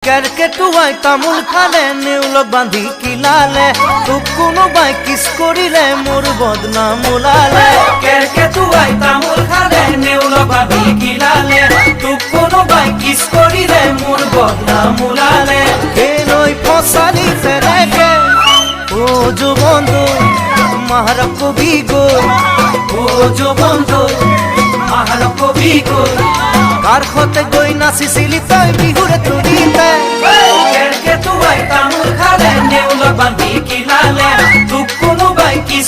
কেরকে টুয়াই তামুল খালে নেউলক বাঁধি কিলালে তুক কোনো বাই কিস করিলে মোর বদনাম ওলালে কেরকে টুয়াই তামুল খালে নেউলক বাঁধি কিলালে তুক কোনো বাই কিস করিলে মোর বদনাম ওলালে কেনই ফসালি ফেরেকে ও যো বন্ধু মাহার কবি গো ও যো বন্ধু মাহার কবি গো কার খতে গই নাচিছিলি তই বিহুরে তুলিতে কেরকে টুয়াই তামুল খালে নেউলক বাঁধি কিলালে তুক কোনো বাই কিস